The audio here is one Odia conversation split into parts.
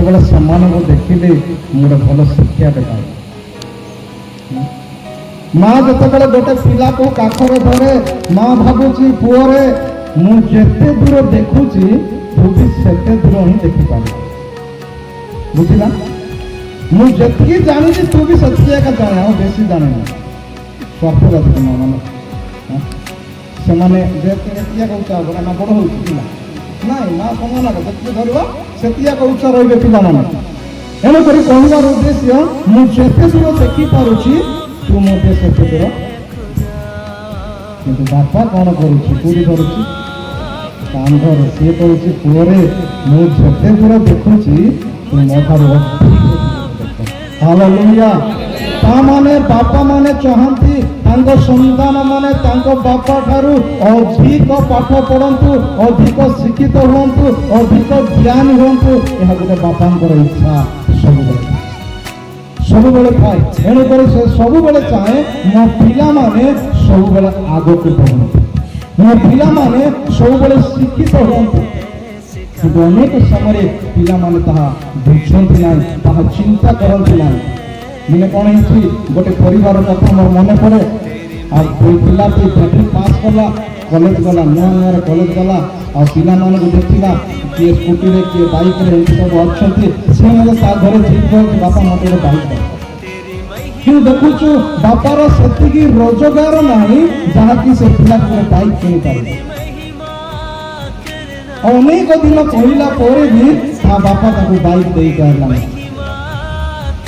ଯେତେବେଳେ ସେମାନଙ୍କୁ ଦେଖିଲି ମୁଁ ଗୋଟେ ଭଲ ଶିକ୍ଷାଟେ ପାଇଲି। ମା ଯେତେବେଳେ ଗୋଟେ ପିଲାକୁ କାଖରେ ଧରେ ମା ଭାବୁଛି ପୁଅରେ ମୁଁ ଯେତେ ଦୂର ଦେଖୁଛି ତୁ ବି ସେତେ ଦୂର ହିଁ ଦେଖିପାରିବୁ। ବୁଝିଲା? ମୁଁ ଯେତିକି ଜାଣିଛି ତୁ ବି ସେତିକି ଏକା ଜାଣେ, ଆଉ ବେଶୀ ଜାଣେନି। ସ୍ୱାର୍ଥବାଦ ମା ମାନେ ସେମାନେ ଯେତିକି କହୁଛ ନା ବଡ଼ ହଉଛି ପିଲା ନାଇଁ ମା ସମାନ ଯେତିକି ଧରିବ ସେତିକି କହୁଛ ରହିବେ ପିଲାମାନେ। ଏଣୁକରି କହିବାର ଉଦ୍ଦେଶ୍ୟ ମୁଁ ଯେତେ ଦୂର ଦେଖିପାରୁଛି ତୁ ମଧ୍ୟ ସେତେ ଦୂର। କିନ୍ତୁ ବାପା କ'ଣ କରୁଛି? କୋଉଠି ଧରୁଛି? କାନ୍ଧରେ। ସିଏ କହୁଛି ପୁଅରେ ମୁଁ ଯେତେ ଦୂର ଦେଖୁଛି ତୁ ମୋ ଠାରୁ ଅଧିକ। ହାଲେଲୁୟା। ତାମାନେ ବାପା ମାନେ ଚାହାନ୍ତି ତାଙ୍କ ସନ୍ତାନ ମାନେ ତାଙ୍କ ବାପା ଠାରୁ ଅଧିକ ପାଠ ପଢ଼ନ୍ତୁ, ଅଧିକ ଶିକ୍ଷିତ ହୁଅନ୍ତୁ, ଅଧିକ ଜ୍ଞାନୀ ହୁଅନ୍ତୁ। ଏହା ଗୋଟେ ବାପାଙ୍କର ଇଚ୍ଛା ସବୁବେଳେ ଥାଏ। ଏଣୁକରି ସେ ସବୁବେଳେ ଚାହେଁ ମୋ ପିଲାମାନେ ସବୁବେଳେ ଆଗକୁ ବଢ଼ନ୍ତୁ, ମୋ ପିଲାମାନେ ସବୁବେଳେ ଶିକ୍ଷିତ ହୁଅନ୍ତୁ। କିନ୍ତୁ ଅନେକ ସମୟରେ ପିଲାମାନେ ତାହା ବୁଝନ୍ତି ନାହିଁ, ତାହା ଚିନ୍ତା କରନ୍ତି ନାହିଁ। ଦିନେ କ'ଣ ହେଇଛି, ଗୋଟେ ପରିବାର କଥା ମୋର ମନେ ପଡ଼େ। ଆଉ ପିଲାଟି ମ୍ୟାଟ୍ରିକ୍ ପାସ୍ କଲା, କଲେଜ ଗଲା, ନୂଆ ନୂଆରେ କଲେଜ ଗଲା। ଆଉ ପିଲାମାନଙ୍କୁ ଦେଖିଲା କିଏ ସ୍କୁଟିରେ କିଏ ବାଇକ୍ରେ ଏମିତି ସବୁ ଅଛନ୍ତି। ସେ ମଧ୍ୟ ତା ଘରେ ଜିଦ୍ କରୁଛି ବାପା ମୋତେ ଗୋଟେ ବାଇକ୍ ଦରକାର। କିନ୍ତୁ ଦେଖୁଛୁ ବାପାର ସେତିକି ରୋଜଗାର ନାହିଁ ଯାହାକି ସେ ପିଲାକୁ ଗୋଟେ ବାଇକ୍ କିଣିପାରିବ। ଅନେକ ଦିନ କହିଲା ପରେ ବି ତା ବାପା ତାକୁ ବାଇକ୍ ଦେଇପାରିଲାନି।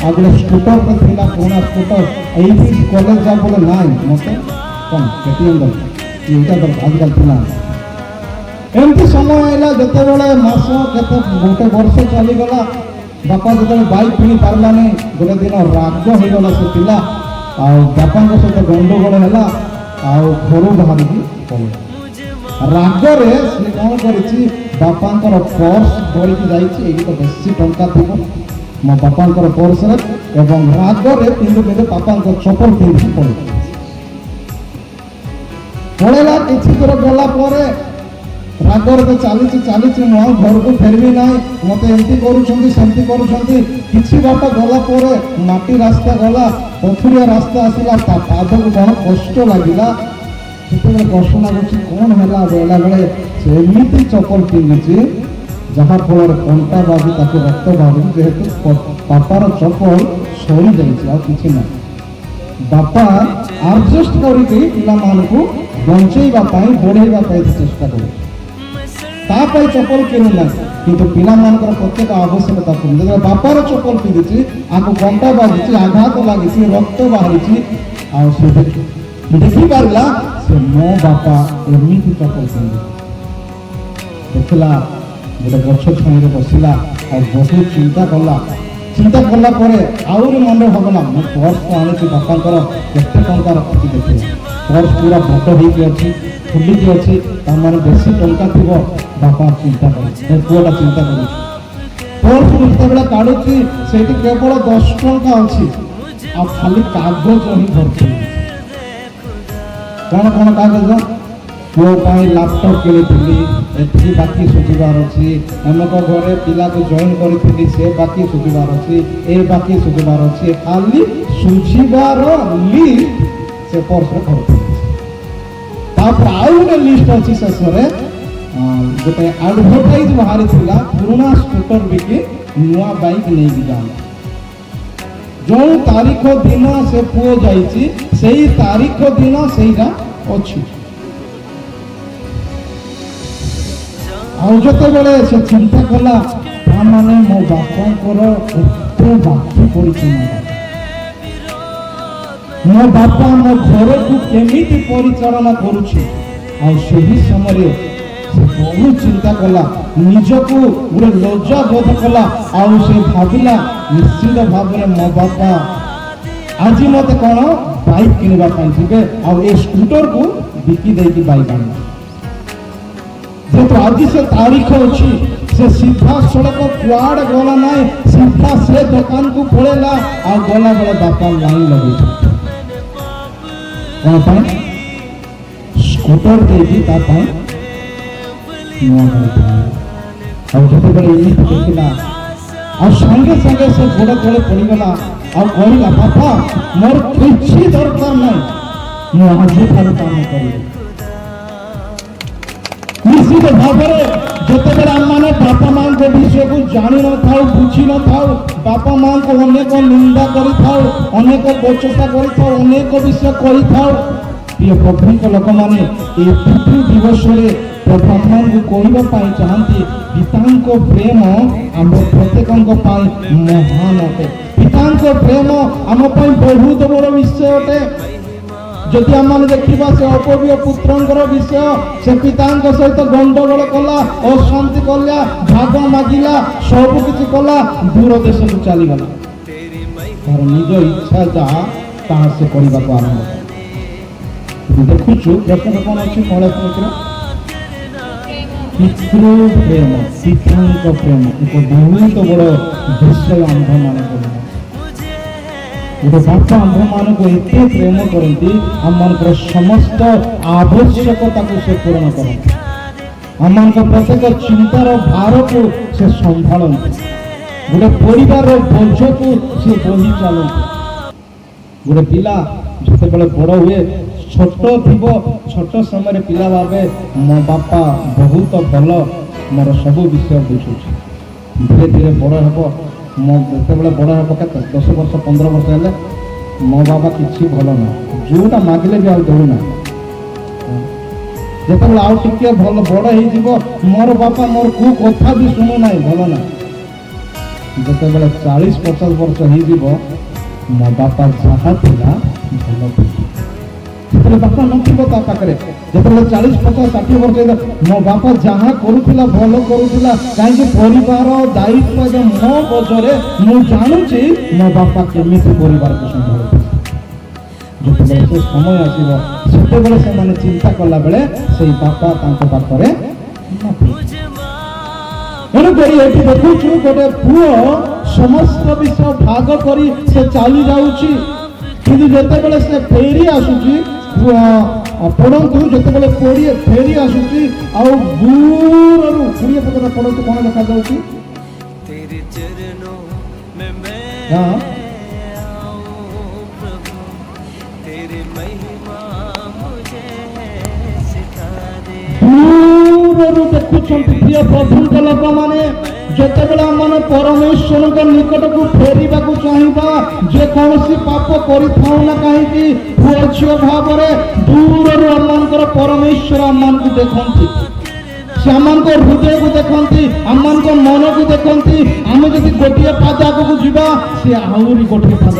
ଆଉ ଗୋଟେ ସ୍କୁଟର ଥିଲା, ପୁରୁଣା ସ୍କୁଟର। ଏଇଠି କଲେଜ ଯା ବୋଲେ ନାଇଁ ମୋତେ କ'ଣ କେଟିଏମ୍ ଦରକାର, ଏଇଟା ଦରକାର ଆଜିକାଲି ପିଲା। ଏମିତି ସମୟ ହେଲା ଯେତେବେଳେ ମାସ କେତେ ଗୋଟେ ବର୍ଷ ଚାଲିଗଲା, ବାପା ଯେତେବେଳେ ବାଇକ୍ କିଣି ପାରିଲାନି, ଗୋଟେ ଦିନ ରାଗ ହେଇଗଲା ସେ ପିଲା। ଆଉ ବାପାଙ୍କ ସହିତ ଗଣ୍ଡଗୋଳ ହେଲା, ଆଉ ଘରୁ ବାହାରିକି ପଳେଇଲା। ରାଗରେ ସେ କ'ଣ କରିଛି, ବାପାଙ୍କର ପର୍ସ ଧରିକି ଯାଇଛି। ଏଇଠି ତ ବେଶୀ ଟଙ୍କା ଥିବ ମୋ ବାପାଙ୍କର ପର୍ସରେ, ଏବଂ ରାଗରେ ପିନ୍ଧୁ ପିନ୍ଧୁ ବାପାଙ୍କ ଚପଲ ପିନ୍ଧିକି ପଳେଇଲା। କିଛି ଦୂର ଗଲା ପରେ ରାଗରେ ତ ଚାଲିଛି ମୁଁ ଆଉ ଘରକୁ ଫେରିବି ନାହିଁ, ମୋତେ ଏମିତି କରୁଛନ୍ତି ସେମିତି କରୁଛନ୍ତି। କିଛି ବାଟ ଗଲା ପରେ ମାଟି ରାସ୍ତା ଗଲା, ପଥୁରିଆ ରାସ୍ତା ଆସିଲା। ତା ପାଦକୁ କ'ଣ କଷ୍ଟ ଲାଗିଲା। ସେତେବେଳେ କଷ୍ଟ ଲାଗୁଛି କ'ଣ ହେଲା, ବେଳାବେଳେ ସେ ଏମିତି ଚପଲ ପିନ୍ଧିଛି ଯାହାଫଳରେ କଣ୍ଟା ବାଜି ତାକୁ ରକ୍ତ ବାହାରୁଛି। ଯେହେତୁ ବାପାର ଚପଲ ସରିଯାଇଛି, ଆଉ କିଛି ନାହିଁ। ବାପା ଆଡଜଷ୍ଟ କରିକି ପିଲାମାନଙ୍କୁ ବଞ୍ଚେଇବା ପାଇଁ, ବଢ଼େଇବା ପାଇଁ ଚେଷ୍ଟା କରୁଛି। ତା ପାଇଁ ଚପଲ କିଣୁନାହିଁ, କିନ୍ତୁ ପିଲାମାନଙ୍କର ପ୍ରତ୍ୟେକ ଆବଶ୍ୟକତା ପୂର୍ଣ୍ଣ। ଯେତେବେଳେ ବାପାର ଚପଲ ପିନ୍ଧିଛି, ଆକୁ କଣ୍ଟା ବାଜିଛି, ଆଘାତ ଲାଗିଛି, ରକ୍ତ ବାହାରିଛି, ଆଉ ସେ ଦେଖିପାରିଲା ସେ ମୋ ବାପା ଏମିତି ଚପଲ ପିନ୍ଧିଛି। ଦେଖିଲା, ଗୋଟେ ଗଛ ଛାଇରେ ବସିଲା, ଆଉ ବହୁତ ଚିନ୍ତା କଲା ପରେ ଆହୁରି ମନେ ଭାବିଲା ମୁଁ ପର୍ସ ଆଣିଛି ବାପାଙ୍କର, କେତେ ଟଙ୍କା ରଖିଛି ଦେଖିଲା। ପର୍ସ ପୁରା ବଡ଼ ହେଇକି ଅଛି, ଫୁଲିକି ଅଛି, ତାମାନେ ବେଶୀ ଟଙ୍କା ଥିବ। ବାପା ଚିନ୍ତା କରୁଛି, ପୁଅଟା ଚିନ୍ତା କରୁଛି। ପର୍ସ ଯେତେବେଳେ କାଢୁଛି ସେଇଠି କେବଳ 10 ଟଙ୍କା ଅଛି, ଆଉ ଖାଲି କାଗଜ ହିଁ ଭର୍ତ୍ତି। କ'ଣ କାଗଜ? ପୁଅ ପାଇଁ ଲାପଟପ୍ କିଣିଥିଲି, ଏତିକି ବାକି ସୁଝିବାର ଅଛି। ଅନେକ ଘରେ ପିଲାକୁ ଜଏନ୍ କରିଥିଲି, ସେ ବାକି ସୁଝିବାର ଅଛି, ଏ ବାକି ସୁଝିବାର ଅଛି। ଖାଲି ସୁଝିବାର ଲିଷ୍ଟ ସେ ପର୍ସରେ ଭର୍ତ୍ତି। ତାପରେ ଆଉ ଗୋଟେ ଲିଷ୍ଟ ଅଛି ଶେଷରେ, ଗୋଟେ ଆଡଭର୍ଟାଇଜ ବାହାରିଥିଲା, ପୁରୁଣା ସ୍କୁଟର ବିକି ନୂଆ ବାଇକ୍ ନେଇକି ଯାଆନ୍ତି। ଯେଉଁ ତାରିଖ ଦିନ ସେ ପୁଅ ଯାଇଛି, ସେଇ ତାରିଖ ଦିନ ସେଇଟା ଅଛି। ଆଉ ଯେତେବେଳେ ସେ ଚିନ୍ତା କଲା, ତାମାନେ ମୋ ବାପାଙ୍କର ଏତେ ବାକି ପଡ଼ିଛି, ମୋ ବାପା ମୋ ଘରକୁ କେମିତି ପରିଚାଳନା କରୁଛି। ଆଉ ସେହି ସମୟରେ ସେ ବହୁତ ଚିନ୍ତା କଲା, ନିଜକୁ ଗୋଟେ ଲଜ୍ଜା ବୋଧ କଲା। ଆଉ ସେ ଭାବିଲା ନିଶ୍ଚିତ ଭାବରେ ମୋ ବାପା ଆଜି ମୋତେ କ'ଣ ବାଇକ୍ କିଣିବା ପାଇଁ ଯିବେ, ଆଉ ଏ ସ୍କୁଟରକୁ ବିକି ଦେଇକି ବାଇକ୍ ଆଣିବେ। ଯେହେତୁ ଆଜି ସେ ତାରିଖ ଅଛି, ସେ ସିଧା ସଡ଼କ କୁଆଡ଼େ ଗଲା ନାହିଁ, ସିଧା ସେ ଦୋକାନକୁ ପଳେଇଲା। ଆଉ ଗଲାବେଳେ ବାପା ଲାଇନ୍ ଲଗେଇଛନ୍ତି। କ'ଣ ପାଇଁ? ସ୍କୁଟର ଦେଇକି ତା ପାଇଁ ନୂଆ ଗାଡ଼ି। ଆଉ ଯେତେବେଳେ ଏମିତି ଦେଖିଲା, ଆଉ ସାଙ୍ଗେ ସାଙ୍ଗେ ସେ ଗୋଡ଼ ତଳେ ପଡ଼ିଗଲା ଆଉ କହିଲା ବାପା ମୋର କିଛି ଦରକାର ନାହିଁ, ମୁଁ ଆଜିଠାରୁ କାମ କରିବି। ନିଶ୍ଚିତ ଭାବରେ ଯେତେବେଳେ ଆମମାନେ ବାପା ମାଙ୍କ ବିଷୟକୁ ଜାଣିନଥାଉ, ବୁଝିନଥାଉ, ବାପା ମାଙ୍କୁ ଅନେକ ନିନ୍ଦା କରିଥାଉ, ଅନେକ ବଚସା କରିଥାଉ, ଅନେକ ବିଷୟ କହିଥାଉ। ପ୍ରିୟ ପ୍ରଭୁଙ୍କ ଲୋକମାନେ ଏହି ପିତୃ ଦିବସରେ ପ୍ରଭୁମାନଙ୍କୁ କହିବା ପାଇଁ ଚାହାନ୍ତି ପିତାଙ୍କ ପ୍ରେମ ଆମ ପ୍ରତ୍ୟେକଙ୍କ ପାଇଁ ମହାନ ଅଟେ। ପିତାଙ୍କ ପ୍ରେମ ଆମ ପାଇଁ ବହୁତ ବଡ଼ ବିଷୟ ଅଟେ। ଯଦି ଆମେ ଦେଖିବା ସେ ଅପବିୟ ପୁତ୍ରଙ୍କର ବିଷୟ, ସେ ପିତାଙ୍କ ସହିତ ଗଣ୍ଡଗୋଳ କଲା, ଅଶାନ୍ତି କଲା, ଭାଗ ମାଗିଲା, ସବୁ କିଛି କଲା, ଦୂର ଦେଶକୁ ଚାଲିଗଲା। ତାର ନିଜ ଇଚ୍ଛା ଯାହା ତାହା ସେ କରିବାକୁ ଆରମ୍ଭ କଲା। ଦେଖୁଛୁ ପ୍ରଶ୍ନ କ'ଣ ଅଛି କୈଳାସର ପିତୃ ପ୍ରେମ, ପିତାଙ୍କ ପ୍ରେମ ଏକ ବହୁତ ବଡ଼ ବିଷୟ ଆମ୍ଭମାନେ କରିବା। ଗୋଟେ ବାପା ଆମ୍ଭମାନଙ୍କୁ ଏତେ ପ୍ରେମ କରନ୍ତି, ଆମମାନଙ୍କର ସମସ୍ତ ଆବଶ୍ୟକତାକୁ ସେ ପୂରଣ କରନ୍ତି, ଆମମାନଙ୍କ ପ୍ରତ୍ୟେକ ଚିନ୍ତାର ଭାରକୁ ସେ ସମ୍ଭାଳନ୍ତି, ଗୋଟେ ପରିବାରର ବୋଝକୁ ସେ ବୋହି ଚାଲନ୍ତି। ଗୋଟେ ପିଲା ଯେତେବେଳେ ବଡ଼ ହୁଏ, ଛୋଟ ଥିବ, ଛୋଟ ସମୟରେ ପିଲା ଭାବେ ମୋ ବାପା ବହୁତ ଭଲ, ମୋର ସବୁ ବିଷୟ ବୁଝୁଛି। ଧୀରେ ଧୀରେ ବଡ଼ ହେବ, ମୋ ଯେତେବେଳେ ବଡ଼ ହେବ କେତେ 10 ବର୍ଷ 15 ବର୍ଷ ହେଲେ ମୋ ବାବା କିଛି ଭଲ ନାହିଁ, ଯେଉଁଟା ମାଗିଲେ ବି ଆଉ ଦେଉନାହିଁ। ଯେତେବେଳେ ଆଉ ଟିକେ ଭଲ ବଡ଼ ହେଇଯିବ, ମୋର ବାପା ମୋର କେଉଁ କଥା ବି ଶୁଣୁନାହିଁ, ଭଲ ନାହିଁ। ଯେତେବେଳେ 40-50 ବର୍ଷ ହେଇଯିବ, ମୋ ବାପା ଯାହା ଥିଲା ଭଲ ଥିଲା। ଯେତେବେଳେ ବାପା ନଥିବ ତା ପାଖରେ, ଯେତେବେଳେ 40-50-60 ବର୍ଷ ହେଇଯିବ, ମୋ ବାପା ଯାହା କରୁଥିଲା ଭଲ କରୁଥିଲା, କାହିଁକି ପରିବାର ଦାୟିତ୍ୱ ଏବେ ମୋ ବୋଝରେ, ମୁଁ ଜାଣୁଛି ମୋ ବାପା କେମିତି ପରିବାରକୁ ସମ୍ଭାଳୁଛି। ଯେତେବେଳେ ସେ ସମୟ ଆସିବ, ସେତେବେଳେ ସେମାନେ ଚିନ୍ତା କଲା ବେଳେ ସେଇ ବାପା ତାଙ୍କ ପାଖରେ ନଥିବ। ତେଣୁକରି ଏଠି ଦେଖୁଛୁ ଗୋଟେ ପୁଅ ସମସ୍ତ ବିଷୟ ଭାଗ କରି ସେ ଚାଲି ଯାଉଛି, କିନ୍ତୁ ଯେତେବେଳେ ସେ ଫେରି ଆସୁଛି, ପଢନ୍ତୁ, ଯେତେବେଳେ ଫେରି ଆସୁଛି ଆଉ ଦୂରରୁ 20 ପଦରେ ପଢନ୍ତୁ କଣ ଦେଖାଯାଉଛି? ଦୂରରୁ ଦେଖୁଛନ୍ତି ପ୍ରିୟ ପ୍ରଭୁଙ୍କ ଲୋକମାନେ, ଯେତେବେଳେ ଆମେ ପରମେଶ୍ୱରଙ୍କ ନିକଟକୁ ଫେରିବାକୁ ଚାହିଁବା, ଯେକୌଣସି ପାପ କରିଥାଉ ନା କାହିଁକି, ପୁଅ ଝିଅ ଭାବରେ ଦୂରରୁ ଆମମାନଙ୍କର ପରମେଶ୍ୱର ଆମମାନଙ୍କୁ ଦେଖନ୍ତି, ସେ ଆମମାନଙ୍କ ହୃଦୟକୁ ଦେଖନ୍ତି, ଆମମାନଙ୍କ ମନକୁ ଦେଖନ୍ତି। ଆମେ ଯଦି ଗୋଟିଏ ପାଦ ଆଗକୁ ଯିବା, ସେ ଆହୁରି ଗୋଟିଏ ପାଦ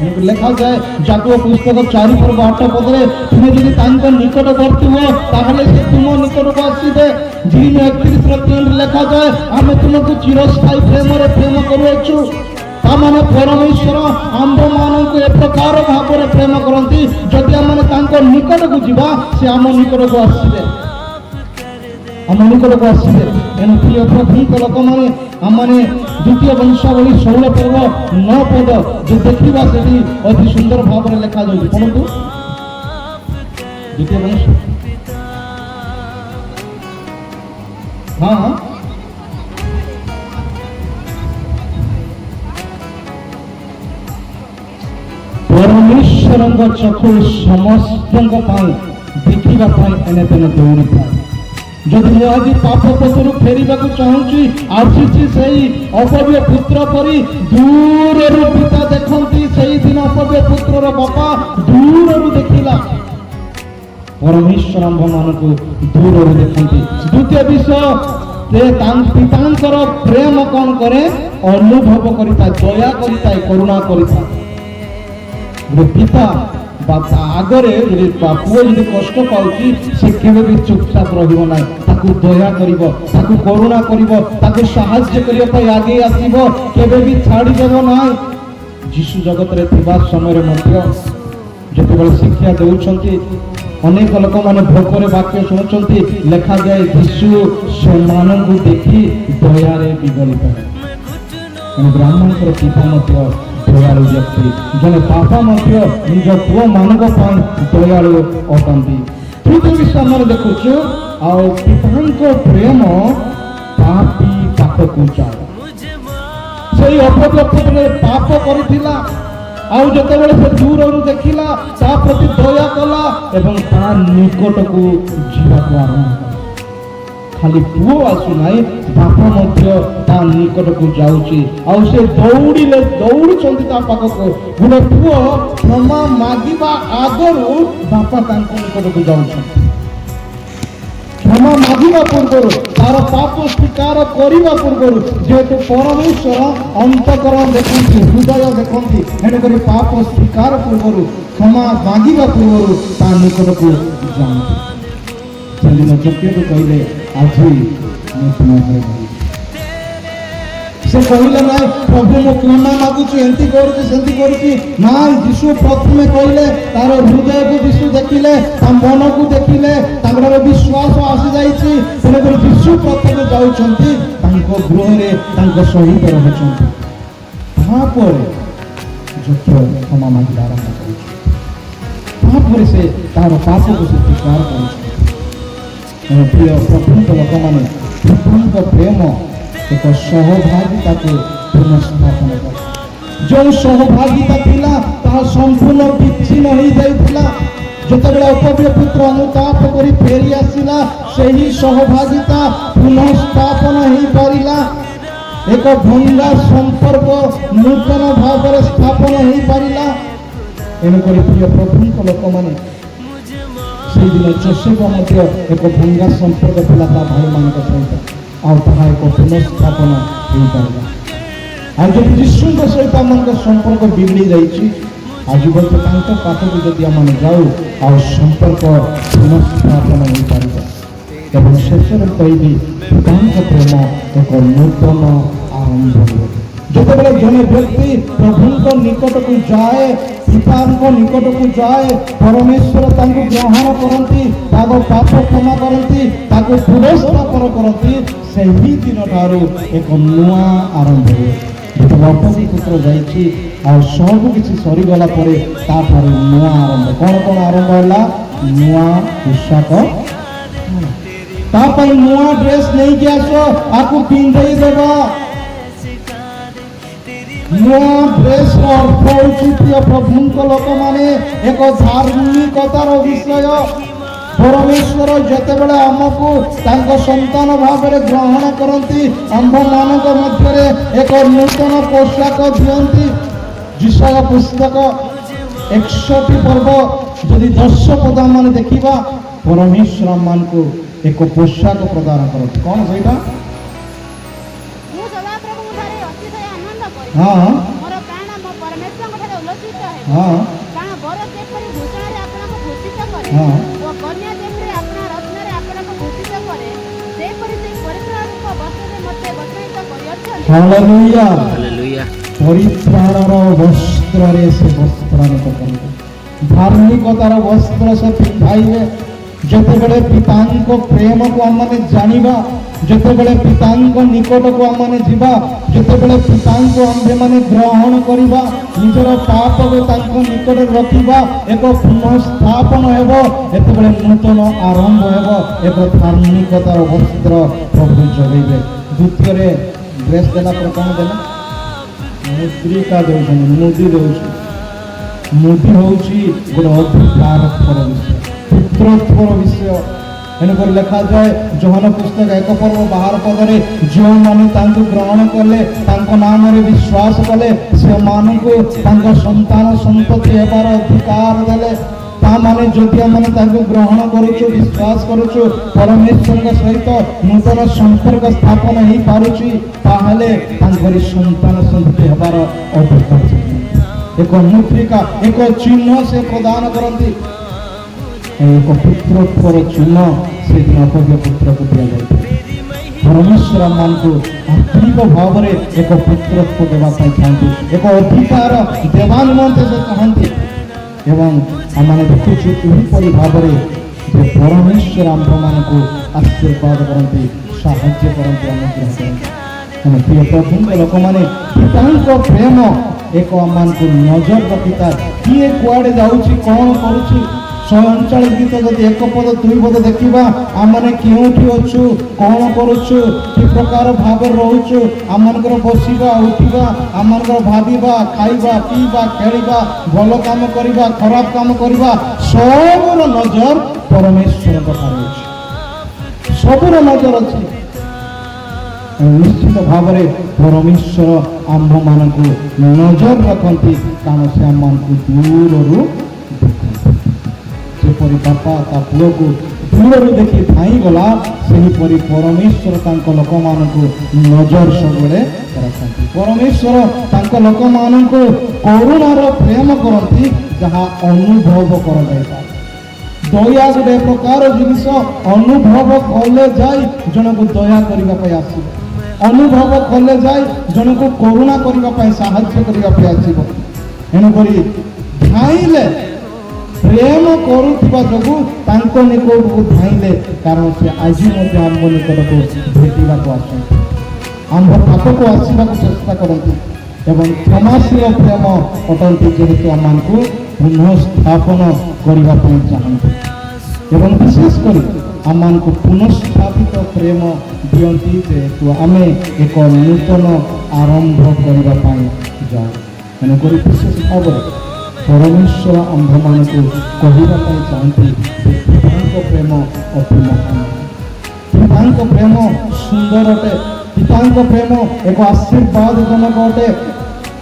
ଲେଖାଯାଏ ଜାତୀୟ ପୁସ୍ତକ 4:8 ତୁମେ ଯଦି ତାଙ୍କ ନିକଟବର୍ତ୍ତୀ ହୁଅ, ତାହେଲେ ସେ ତୁମ ନିକଟକୁ ଆସିବେ। ଝିମ 31:3 ଲେଖାଯାଏ ଆମେ ତୁମକୁ ଚିରସ୍ଥାୟୀ ପ୍ରେମରେ ପ୍ରେମ କରୁଅଛୁ। ତାମାନେ ପରମେଶ୍ୱର ଆମ୍ଭମାନଙ୍କୁ ଏ ପ୍ରକାର ଭାବରେ ପ୍ରେମ କରନ୍ତି, ଯଦି ଆମେ ତାଙ୍କ ନିକଟକୁ ଯିବା, ସେ ଆମ ନିକଟକୁ ଆସିବେ, ଆମ ନିକଟକୁ ଆସିବେ। ତେଣୁ ପ୍ରିୟ ପ୍ରଭୁଙ୍କ ଲୋକମାନେ, ଆମମାନେ ଦ୍ୱିତୀୟ ବଂଶାବଳୀ 16 ପର୍ବ 9 ପଦ ଯେ ଦେଖିବା, ସେଠି ଅତି ସୁନ୍ଦର ଭାବରେ ଲେଖାଯାଉଛି। ପଢ଼ନ୍ତୁ, ଦ୍ୱିତୀୟ ବଂଶ, ହଁ, ପରମେଶ୍ୱରଙ୍କ ଚକ୍ଷୁ ସମସ୍ତଙ୍କ ପାଇଁ ଦେଖିବା ପାଇଁ ଏନେ ତେନେ ଦୌଡ଼ିଥାଏ। ଯଦି ମୁଁ ଆଜି ପାପ ପଥରୁ ଫେରିବାକୁ ଚାହୁଁଛି, ଆସିଛି ସେଇ ଅପବ୍ୟ ପୁତ୍ର ପରି, ଦୂରରୁ ପିତା ଦେଖନ୍ତି, ସେଇଦିନ ଅପବ୍ୟ ପୁତ୍ରର ବାପା ଦୂରରୁ ଦେଖିଲା, ପରମେଶ୍ୱର ଆମ୍ଭମାନଙ୍କୁ ଦୂରରୁ ଦେଖନ୍ତି। ଦ୍ୱିତୀୟ ବିଷୟ, ସେ ପିତାଙ୍କର ପ୍ରେମ କଣ କରେ? ଅନୁଭବ କରିଥାଏ, ଦୟା କରିଥାଏ, କରୁଣା କରିଥାଏ। ପିତା ଆଗରେ ପୁଅ ଯଦି କଷ୍ଟ ପାଉଛି, ସେ କେବେ ବି ଚୁପଚାପ ରହିବ ନାହିଁ, ତାକୁ ଦୟା କରିବ, ତାକୁ କରୁଣା କରିବ, ତାକୁ ସାହାଯ୍ୟ କରିବା ପାଇଁ ଆଗେଇ ଆସିବ, କେବେ ବି ଛାଡ଼ିଦେବ ନାହିଁ। ଯୀଶୁ ଜଗତରେ ଥିବା ସମୟରେ ମଧ୍ୟ ଯେତେବେଳେ ଶିକ୍ଷା ଦେଉଛନ୍ତି, ଅନେକ ଲୋକମାନେ ଭୋକରେ ବାକ୍ୟ ଶୁଣୁଛନ୍ତି, ଲେଖାଯାଏ ଯୀଶୁ ସେମାନଙ୍କୁ ଦେଖି ଦୟାରେ ବିଗଳିତ। ବ୍ରାହ୍ମଣଙ୍କର ପିତା ମଧ୍ୟ ଦୟାଳୁ ବ୍ୟକ୍ତି, ଜଣେ ବାପା ମଧ୍ୟ ନିଜ ପୁଅମାନଙ୍କ ପାଇଁ ଦୟାଳୁ ଅଟନ୍ତି। ତୃତୀୟ ବିଷୟ ଆମେ ଦେଖୁଛୁ, ଆଉ ପିତାଙ୍କ ପ୍ରେମ ପାପୀ ପାଖକୁ ଯାଏ। সেই অপବ୍য পুত্ରରେ ପାପ କରିଥିଲା। ଆଉ ଯେତେବେଳେ ସେ ଦୂରରୁ ଦେଖିଲା ତା ପ୍ରତି ଦୟା କଲା ଏବଂ ତା ନିକଟକୁ ଯିବାକୁ ଆରମ୍ଭ କଲା। ଖାଲି ପୁଅ ଆସୁନାହିଁ, ବାପ ମଧ୍ୟ ତା ନିକଟକୁ ଯାଉଛି। ଆଉ ସେ ଦୌଡୁଛନ୍ତି ତା ପାଖକୁ। ଗୋଟେ ପୁଅ କ୍ଷମା ମାଗିବା ଆଗରୁ ବାପା ତାଙ୍କ ନିକଟକୁ ଯାଉଛନ୍ତି। କ୍ଷମା ମାଗିବା ପୂର୍ବରୁ, ତାର ପାପ ସ୍ୱୀକାର କରିବା ପୂର୍ବରୁ, ଯେହେତୁ ପରମେଶ୍ୱର ଅନ୍ତଃକରଣ ଦେଖନ୍ତି, ହୃଦୟ ଦେଖନ୍ତି, ତେଣୁକରି ପାପ ସ୍ୱୀକାର ପୂର୍ବରୁ, କ୍ଷମା ମାଗିବା ପୂର୍ବରୁ ତା ନିକଟକୁ ଯାଆନ୍ତି। ସେଦିନ ଯଜ୍ଞକୁ କହିଲେ ଆଜି ମୁଁ ତୁମ ଘରେ ରହିବି। ସେ କହିଲେ ନାଇଁ ପ୍ରଭୁ ମୁଁ କ୍ଷମା ମାଗୁଛି, ଏମିତି କରୁଛି ସେମିତି କରୁଛି। ନାଇଁ, ଯୀଶୁ ପ୍ରଥମେ କହିଲେ, ତାର ହୃଦୟକୁ ଯୀଶୁ ଦେଖିଲେ, ତା ମନକୁ ଦେଖିଲେ, ତାଙ୍କର ବିଶ୍ୱାସ ଆସିଯାଇଛି। ତେଣୁକରି ଯୀଶୁ ପ୍ରଥମେ ଯାଉଛନ୍ତି, ତାଙ୍କ ଗୃହରେ ତାଙ୍କ ସହିତ ରହୁଛନ୍ତି। ତାପରେ ଯଜ୍ଞ କ୍ଷମା ମାଗିବା ଆରମ୍ଭ କରୁଛି। ତାପରେ ସେ ତାର ପାପକୁ ସେ ସ୍ୱୀକାର କରୁଛନ୍ତି। ପ୍ରିୟ ପ୍ରକୃତ ଲୋକମାନେ, ପିତାଙ୍କ ପ୍ରେମ ଏକ ସହଭାଗିତାକୁ ପୁନଃସ୍ଥାପନ କରେ। ଯେଉଁ ସହଭାଗିତା ଥିଲା ତାହା ସମ୍ପୂର୍ଣ୍ଣ ବିଚ୍ଛିନ୍ନ ହୋଇଯାଇଥିଲା। ଯେତେବେଳେ ଅପବ୍ୟ ପୁତ୍ର ଅନୁତାପ କରି ଫେରି ଆସିଲା, ସେହି ସହଭାଗିତା ପୁନଃସ୍ଥାପନ ହୋଇପାରିଲା। ଏକ ଭଙ୍ଗା ସମ୍ପର୍କ ନୂତନ ଭାବରେ ସ୍ଥାପନ ହୋଇପାରିଲା। ଏଣୁକରି ପ୍ରିୟ ପ୍ରଭୁଙ୍କ ଲୋକମାନେ, ସେଇଦିନ ଯୋସେଫ ମଧ୍ୟ ଏକ ଭଙ୍ଗା ସମ୍ପର୍କ ଥିଲା ତା ଭାଇମାନଙ୍କ ସହିତ, ଆଉ ତାହା ଏକ ପୁନଃସ୍ଥାପନ ହୋଇପାରିଲା। ଆଉ ଯଦି ଯୀଶୁଙ୍କ ସହିତ ଆମମାନଙ୍କ ସମ୍ପର୍କ ବିଗିଡ଼ି ଯାଇଛି, ଆଜି ମଧ୍ୟ ତାଙ୍କ ପାଖକୁ ଯଦି ଆମେ ଯାଉ, ଆଉ ସମ୍ପର୍କ ପୁନଃସ୍ଥାପନ ହୋଇପାରିବ। ଏବଂ ଶେଷରେ କହିବି, ପିତାଙ୍କ ପ୍ରେମ ଏକ ନୂତନ ଆରମ୍ଭ ହୁଏ। ଯେତେବେଳେ ଜଣେ ବ୍ୟକ୍ତି ପ୍ରଭୁଙ୍କ ନିକଟକୁ ଯାଏ, ପିତାଙ୍କ ନିକଟକୁ ଯାଏ, ପରମେଶ୍ୱର ତାଙ୍କୁ ଗ୍ରହଣ କରନ୍ତି, ତାଙ୍କ ପାପ କ୍ଷମା କରନ୍ତି, ତାକୁ ପୁନଃସ୍ଥାପନ କରନ୍ତି। ସେହି ଦିନଠାରୁ ଏକ ନୂଆ ଆରମ୍ଭ ହୁଏ। ଯେତେବେଳେ ଅପବ୍ୟ ପୁତ୍ର ଯାଇଛି, ଆଉ ସବୁ କିଛି ସରିଗଲା ପରେ ତାଠାରୁ ନୂଆ ଆରମ୍ଭ। କ'ଣ କ'ଣ ଆରମ୍ଭ ହେଲା? ନୂଆ ପୋଷାକ, ତା ପାଇଁ ନୂଆ ଡ୍ରେସ୍ ନେଇକି ଆସ, ଆକୁ ପିନ୍ଧେଇ ଦେବ। ନୂଆ ଡ୍ରେସ୍ ଅର୍ଥ ହେଉଛି ପ୍ରିୟ ପ୍ରଭୁଙ୍କ ଲୋକମାନେ ଏକ ଧାର୍ମିକତାର ବିଷୟ। ପରମେଶ୍ୱର ଯେତେବେଳେ ଆମକୁ ତାଙ୍କ ସନ୍ତାନ ଭାବରେ ଗ୍ରହଣ କରନ୍ତି, ଆମ୍ଭମାନଙ୍କ ମଧ୍ୟରେ ଏକ ନୂତନ ପୋଷାକ ଦିଅନ୍ତି। ଯଶାୟା ପୁସ୍ତକ 61 ପର୍ବ ଯଦି 10 ପଦ ଆମେ ଦେଖିବା, ପରମେଶ୍ୱର ଆମମାନଙ୍କୁ ଏକ ପୋଷାକ ପ୍ରଦାନ କରନ୍ତି। କ'ଣ ସେଇଟା? ହଁ, ହଁ, ହାଲେଲୁୟା। ପରିତ୍ରାଣର ବସ୍ତ୍ରରେ ସେ ବସ୍ତ୍ରାନିତ କରିବେ, ଧାର୍ମିକତାର ବସ୍ତ୍ର ସେ ପିନ୍ଧାଇବେ। ଯେତେବେଳେ ପିତାଙ୍କ ପ୍ରେମକୁ ଆମମାନେ ଜାଣିବା, ଯେତେବେଳେ ପିତାଙ୍କ ନିକଟକୁ ଆମମାନେ ଯିବା, ଯେତେବେଳେ ପିତାଙ୍କୁ ଆମ୍ଭେମାନେ ଗ୍ରହଣ କରିବା, ନିଜର ପାପକୁ ତାଙ୍କ ନିକଟରେ ରଖିବା, ଏକ ପୁନଃସ୍ଥାପନ ହେବ। ଏତେବେଳେ ନୂତନ ଆରମ୍ଭ ହେବ, ଏକ ଧାର୍ମିକତାର ବସ୍ତ୍ର ପ୍ରଭୁ ଯୋଗାଇବେ। ଦ୍ୱିତୀୟରେ ଡ୍ରେସ୍ ଦେଲା ପରେ କ'ଣ ଦେଲା? ମୁଦ୍ରିକା ଦେଉଛନ୍ତି, ମୁଦି ଦେଉଛି। ମୁଦି ହେଉଛି ଗୋଟେ ଅଧିକାରର ବିଷୟ, ପୁତ୍ରତ୍ୱର ବିଷୟ। ଏଣୁକରି ଲେଖାଯାଏ ଯୋହାନ ପୁସ୍ତକ 1 ପର୍ବ 12 ପଦରେ, ଯେଉଁମାନେ ତାଙ୍କୁ ଗ୍ରହଣ କଲେ, ତାଙ୍କ ନାମରେ ବିଶ୍ୱାସ କଲେ, ସେମାନଙ୍କୁ ତାଙ୍କ ସନ୍ତାନ ସନ୍ତତି ହେବାର ଅଧିକାର ଦେଲେ। ତାମାନେ ଯଦି ଆମେ ତାଙ୍କୁ ଗ୍ରହଣ କରୁଛୁ, ବିଶ୍ୱାସ କରୁଛୁ, ପରମେଶ୍ୱରଙ୍କ ସହିତ ନୂତନ ସମ୍ପର୍କ ସ୍ଥାପନ ହେଇପାରୁଛି, ତାହେଲେ ତାଙ୍କରି ସନ୍ତାନ ସନ୍ତତି ହେବାର ଅଧିକାର। ଏକ ମୁଦ୍ରିକା, ଏକ ଚିହ୍ନ ସେ ପ୍ରଦାନ କରନ୍ତି। ଏକ ପୁତ୍ରତ୍ୱର ଚିହ୍ନ ସେଦିନ ଅପବ୍ୟ ପୁତ୍ରକୁ ଦିଆଯାଇଥାଏ। ପରମେଶ୍ୱର ଆମମାନଙ୍କୁ ଆତ୍ମିକ ଭାବରେ ଏକ ପୁତ୍ରତ୍ୱ ଦେବା ପାଇଁ ଚାହାନ୍ତି, ଏକ ଅଧିକାର ଦେବା ନିମନ୍ତେ ସେ ଚାହାନ୍ତି। ଏବଂ ଆମମାନେ ଦେଖୁଛୁ ଏହିପରି ଭାବରେ ଯେ ପରମେଶ୍ୱର ଆମ୍ଭମାନଙ୍କୁ ଆଶୀର୍ବାଦ କରନ୍ତି, ସାହାଯ୍ୟ କରନ୍ତି, ଅନୁଗ୍ରହ କରନ୍ତି। ତେଣୁ ପ୍ରିୟ ପ୍ରଭୁଙ୍କ ଲୋକମାନେ, ପିତାଙ୍କ ପ୍ରେମ ଏକ ଆମମାନଙ୍କୁ ନଜର ରଖିଥାଏ। କିଏ କୁଆଡ଼େ ଯାଉଛି, କ'ଣ କରୁଛି, 139 ଗୀତ ଯଦି ଏକ ପଦ ଦୁଇ ପଦ ଦେଖିବା ଆମମାନେ କେଉଁଠି ଅଛୁ, କ'ଣ କରୁଛୁ, କି ପ୍ରକାର ଭାବରେ ରହୁଛୁ, ଆମମାନଙ୍କର ବସିବା ଉଠିବା, ଆମମାନଙ୍କର ଭାବିବା, ଖାଇବା ପିଇବା, ଖେଳିବା, ଭଲ କାମ କରିବା, ଖରାପ କାମ କରିବା, ସବୁର ନଜର ପରମେଶ୍ୱରଙ୍କ ଠାରେ ଅଛି। ସବୁର ନଜର ଅଛି। ନିଶ୍ଚିତ ଭାବରେ ପରମେଶ୍ୱର ଆମ୍ଭମାନଙ୍କୁ ନଜର ରଖନ୍ତି, କାରଣ ସେ ଆମମାନଙ୍କୁ ଦୂରରୁ ଯେପରି ବାପା ତା ପୁଅକୁ ଦୂରରୁ ଦେଖି ଧାଇଁଗଲା, ସେହିପରି ପରମେଶ୍ୱର ତାଙ୍କ ଲୋକମାନଙ୍କୁ ନଜର ସବୁବେଳେ ରଖନ୍ତି। ପରମେଶ୍ୱର ତାଙ୍କ ଲୋକମାନଙ୍କୁ କରୁଣାର ପ୍ରେମ କରନ୍ତି, ଯାହା ଅନୁଭବ କରାଯାଇଥାଏ। ଦୟା ଗୋଟେ ପ୍ରକାର ଜିନିଷ, ଅନୁଭବ କଲେ ଯାଇ ଜଣକୁ ଦୟା କରିବା ପାଇଁ ଆସିବ, ଅନୁଭବ କଲେ ଯାଇ ଜଣକୁ କରୁଣା କରିବା ପାଇଁ, ସାହାଯ୍ୟ କରିବା ପାଇଁ ଆସିବ। ଏଣୁକରି ଧାଇଁଲେ, ପ୍ରେମ କରୁଥିବା ଯୋଗୁଁ ତାଙ୍କ ନିକଟକୁ ଧାଇଁଲେ, କାରଣ ସେ ଆଜି ମଧ୍ୟ ଆମ୍ଭ ନିକଟକୁ ଭେଟିବାକୁ ଆସନ୍ତି, ଆମ୍ଭ ପାଖକୁ ଆସିବାକୁ ଚେଷ୍ଟା କରନ୍ତି ଏବଂ କ୍ଷମାଶୀଳ ପ୍ରେମ ଅଟନ୍ତି, ଯେହେତୁ ଆମମାନଙ୍କୁ ପୁନଃସ୍ଥାପନ କରିବା ପାଇଁ ଚାହାନ୍ତି ଏବଂ ବିଶେଷ କରି ଆମମାନଙ୍କୁ ପୁନଃସ୍ଥାପିତ ପ୍ରେମ ଦିଅନ୍ତି, ଯେହେତୁ ଆମେ ଏକ ନୂତନ ଆରମ୍ଭ କରିବା ପାଇଁ ଯାଉ। ତେଣୁକରି ବିଶେଷ ଭାବରେ ପରମେଶ୍ୱର ଆମ୍ଭମାନଙ୍କୁ କହିବା ପାଇଁ ଚାହାନ୍ତି ଯେ ପିତାଙ୍କ ପ୍ରେମ ଅତି ମହାନ, ପିତାଙ୍କ ପ୍ରେମ ସୁନ୍ଦର ଅଟେ, ପିତାଙ୍କ ପ୍ରେମ ଏକ ଆଶୀର୍ବାଦଜନକ ଅଟେ।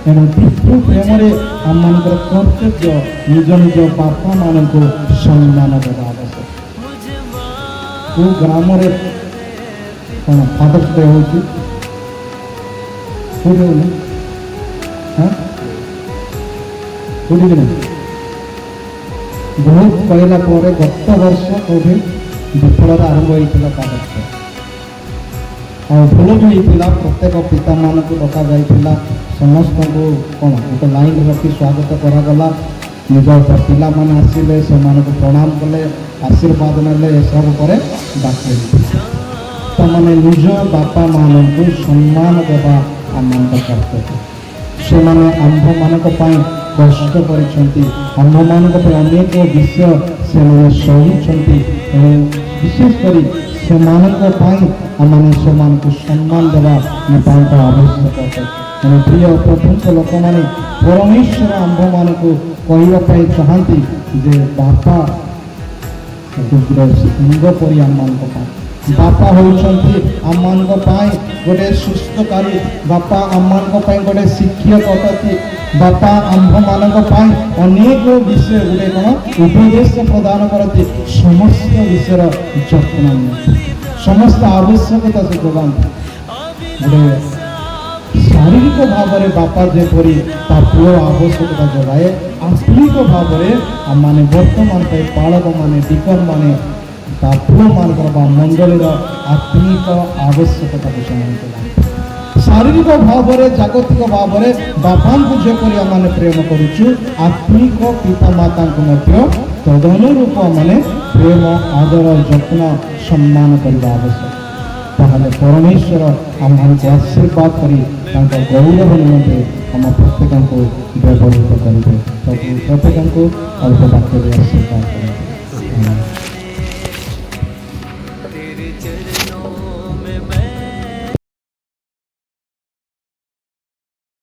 ତେଣୁ ପିତୃ ପ୍ରେମରେ ଆମମାନଙ୍କର କର୍ତ୍ତବ୍ୟ ନିଜ ନିଜ ବାପାମାନଙ୍କୁ ସମ୍ମାନ ଦେବା ଆବଶ୍ୟକ। କେଉଁ ଗ୍ରାମରେ କ'ଣ ଫାଦର୍ସ ଡେ ହେଉଛି, କେଉଁଠି ହେଉନି, କେଉଁଠି କି ନାହିଁ, ବହୁତ କହିଲା ପରେ ଗତ ବର୍ଷ କେଉଁଠି ବିଫଳରେ ଆରମ୍ଭ ହେଇଥିଲା ଫାଦର୍ସ ଡେ, ଆଉ ଭଲ ବି ହେଇଥିଲା। ପ୍ରତ୍ୟେକ ପିତାମାନଙ୍କୁ ଡକାଯାଇଥିଲା, ସମସ୍ତଙ୍କୁ କ'ଣ ଗୋଟେ ଲାଇନ୍ ରଖି ସ୍ୱାଗତ କରାଗଲା। ନିଜ ପିଲାମାନେ ଆସିଲେ, ସେମାନଙ୍କୁ ପ୍ରଣାମ କଲେ, ଆଶୀର୍ବାଦ ନେଲେ, ଏସବୁ ପରେ ଡାକିଲେ। ସେମାନେ ନିଜ ବାପା ମାନଙ୍କୁ ସମ୍ମାନ ଦେବା ଆମମାନଙ୍କ କର୍ତ୍ତବ୍ୟ। ସେମାନେ ଆମ୍ଭମାନଙ୍କ ପାଇଁ କଷ୍ଟ କରିଛନ୍ତି, ଆମ୍ଭମାନଙ୍କ ପାଇଁ ଅନେକ ବିଷୟ ସେମାନେ ସହିଛନ୍ତି ଏବଂ ବିଶେଷ କରି ସେମାନଙ୍କ ପାଇଁ ଆମମାନେ ସେମାନଙ୍କୁ ସମ୍ମାନ ଦେବା ନିତାନ୍ତ ଆବଶ୍ୟକ ଅଟେ। ତେଣୁ ପ୍ରିୟ ପ୍ରଭୁଙ୍କ ଲୋକମାନେ, ପରମେଶ୍ୱର ଆମ୍ଭମାନଙ୍କୁ କହିବା ପାଇଁ ଚାହାନ୍ତି ଯେ ବାପା ସିଂହ ପରି ଆମମାନଙ୍କ ପାଇଁ, ବାପା ହେଉଛନ୍ତି ଆମମାନଙ୍କ ପାଇଁ ଗୋଟେ ସୁସ୍ଥକାରୀ, ବାପା ଆମମାନଙ୍କ ପାଇଁ ଗୋଟେ ଶିକ୍ଷକ ଅଟନ୍ତି, ବାପା ଆମ୍ଭମାନଙ୍କ ପାଇଁ ଅନେକ ବିଷୟ ଗୋଟେ କ'ଣ ଉପଦେଶ ପ୍ରଦାନ କରନ୍ତି, ସମସ୍ତ ବିଷୟର ଯତ୍ନ ନିଅନ୍ତି, ସମସ୍ତ ଆବଶ୍ୟକତା ସେ ଯୋଗାନ୍ତି। ଗୋଟେ ଶାରୀରିକ ଭାବରେ ବାପା ଯେପରି ତା ପୁଅ ଆବଶ୍ୟକତା ଯୋଗାଏ, ଆତ୍ମିକ ଭାବରେ ଆମମାନେ ବର୍ତ୍ତମାନ ପାଇଁ ପାଳକମାନେ, ଡିକନମାନେ ତା ପୁଅମାନଙ୍କର ବା ମଣ୍ଡଳୀର ଆତ୍ମିକ ଆବଶ୍ୟକତାକୁ ସେମାନେ ଯୋଗାନ୍ତି। ଶାରୀରିକ ଭାବରେ, ଜାଗତିକ ଭାବରେ ବାପାଙ୍କୁ ଯେପରି ଆମମାନେ ପ୍ରେମ କରୁଛୁ, ଆତ୍ମିକ ପିତାମାତାଙ୍କୁ ମଧ୍ୟ ତଦନୁରୂପ ମାନେ ପ୍ରେମ, ଆଦର, ଯତ୍ନ, ସମ୍ମାନ କରିବା ଆବଶ୍ୟକ। ତାହେଲେ ପରମେଶ୍ୱର ଆମମାନଙ୍କୁ ଆଶୀର୍ବାଦ କରି ତାଙ୍କ ଗୌରବ ନିମନ୍ତେ ଆମ ପ୍ରତ୍ୟେକଙ୍କୁ ବ୍ୟବହୃତ କରିବେ। ସବୁ ପ୍ରତ୍ୟେକଙ୍କୁ ଅଳ୍ପ ବାକ୍ୟରେ ଆଶୀର୍ବାଦ କରିବେ। तेरे चरणों में मैं